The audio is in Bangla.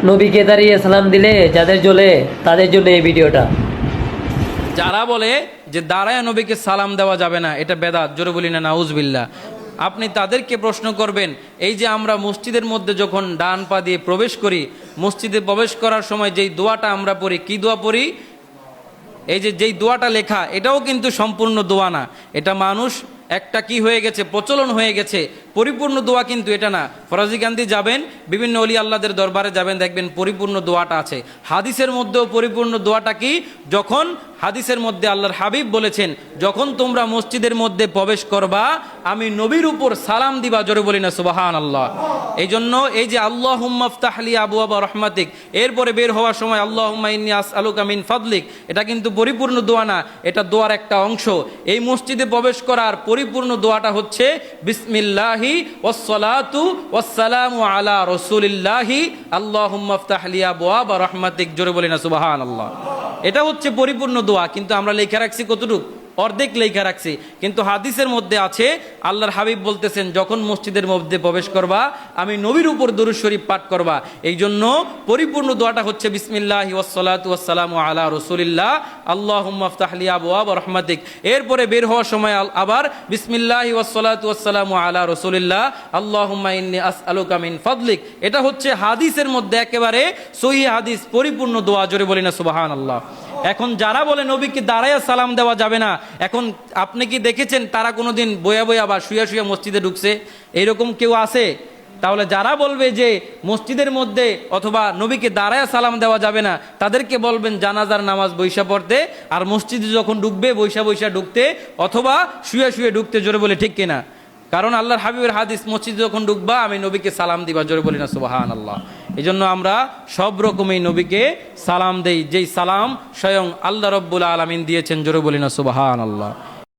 নবীকে দাঁড়িয়ে সালাম দিলে যাদের জ্বলে তাদের জন্য এই ভিডিওটা। যারা বলে যে দাঁড়ায় নবীকে সালাম দেওয়া যাবে না, এটা বেদাত, জোরে বলি না নাউজুবিল্লাহ। আপনি তাদেরকে প্রশ্ন করবেন, এই যে আমরা মসজিদের মধ্যে যখন ডান পা দিয়ে প্রবেশ করি, মসজিদে প্রবেশ করার সময় যেই দোয়াটা আমরা পড়ি, কি দোয়া পড়ি? এই যে যেই দোয়াটা লেখা, এটাও কিন্তু সম্পূর্ণ দোয়া না। এটা মানুষ একটা কি হয়ে গেছে, প্রচলন হয়ে গেছে। পরিপূর্ণ দোয়া কিন্তু এটা না। ফরাজিকান্দি যাবেন, বিভিন্ন অলি আল্লাহদের দরবারে যাবেন, দেখবেন পরিপূর্ণ দোয়াটা আছে। হাদিসের মধ্যেও পরিপূর্ণ দোয়াটা কি? যখন হাদিসের মধ্যে আল্লাহর হাবিব বলেছেন, যখন তোমরা মসজিদের মধ্যে প্রবেশ করবা, আমি নবীর উপর সালাম দিবা, জোরে বলি না সুবহানাল্লাহ। এই জন্য এই যে আল্লাহুম্মা ইফতাহলি আবওয়াবা রাহমাতিক, এরপরে বের হওয়ার সময় আল্লাহুম্মা ইন্নী আসআলুকা মিন ফাদলিক, এটা কিন্তু পরিপূর্ণ দোয়া না, এটা দোয়ার একটা অংশ। এই মসজিদে প্রবেশ করার পরিপূর্ণ দোয়াটা হচ্ছে বিসমিল্লাহি ওয়াসসালাতু ওয়াসসালামু আলা রাসূলিল্লাহি আল্লাহুম্মা ইফতাহলি আবওয়াবা রাহমাতিক, জোরে বলি না সুবহানাল্লাহ। এটা হচ্ছে পরিপূর্ণ দোয়া, কিন্তু আমরা লেখা রাখছি কতটুকু? অর্ধেক লেখা রাখছি। কিন্তু হাদিসের মধ্যে আছে, আল্লাহর হাবিব বলতেছেন, যখন মসজিদের মধ্যে প্রবেশ করবা, আমি নবীর উপর দরুদ শরীফ পাঠ করবা। এই জন্য পরিপূর্ণ দোয়াটা হচ্ছে বিসমিল্লাহি ওয়াসসালাতু ওয়াসসালামু আলা রাসূলিল্লাহ আল্লাহুম্মা ইফতাহলি আবওয়াবা রাহমাতিক। এরপরে বের হওয়ার সময় আবার বিসমিল্লাহি ওয়াসসালাতু ওয়াসসালামু আলা রাসূলিল্লাহ আল্লাহুম্মা ইন্নী আসআলুকা মিন ফাদলিক। এটা হচ্ছে হাদিসের মধ্যে একেবারে সহিহ হাদিস, পরিপূর্ণ দোয়া, জোরে বলি না সুবহানাল্লাহ। এখন যারা বলে নবীকে দাঁড়ায়া সালাম দেওয়া যাবে না, এখন আপনি কি দেখেছেন তারা কোনোদিন বয়া বয়া বা শুয়া শুয়া মসজিদে ঢুকছে? এইরকম কেউ আছে? তাহলে যারা বলবে যে মসজিদের মধ্যে অথবা নবীকে দাঁড়ায়া সালাম দেওয়া যাবে না, তাদেরকে বলবেন জানাজার নামাজ বৈশা পড়তে, আর মসজিদে যখন ঢুকবে বৈশা বৈশা ঢুকতে অথবা শুয়ে শুয়ে ঢুকতে, জোরে বলে ঠিক কিনা? কারণ আল্লাহর হাবিবের হাদিস, মসজিদে যখন ঢুকবা আমি নবীকে সালাম দিবা, জোরে বলি না সুবহানাল্লাহ। এই জন্য আমরা সব রকমই নবীকে সালাম দেই, যেই সালাম স্বয়ং আল্লাহ রব্বুল আলামিন দিয়েছেন, জোরে বলি না সুবহানাল্লাহ।